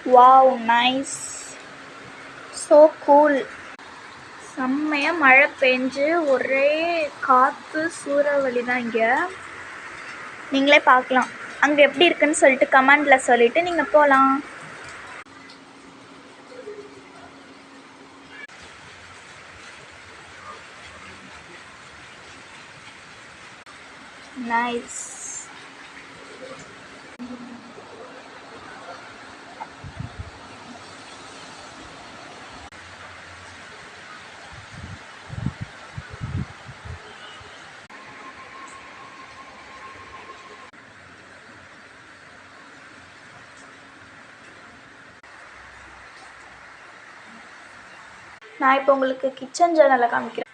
Wow nice, so cool. செம்மையாக மழை பெஞ்சு ஒரே காற்று சூறாவளி தான் இங்கே. நீங்களே பார்க்கலாம். அங்கே எப்படி இருக்குன்னு சொல்லிட்டு கமெண்டில் சொல்லிவிட்டு நீங்கள் போகலாம். நைஸ். நான் இப்போ உங்களுக்கு கிச்சன் ஜன்னலை காமிக்கிறேன்.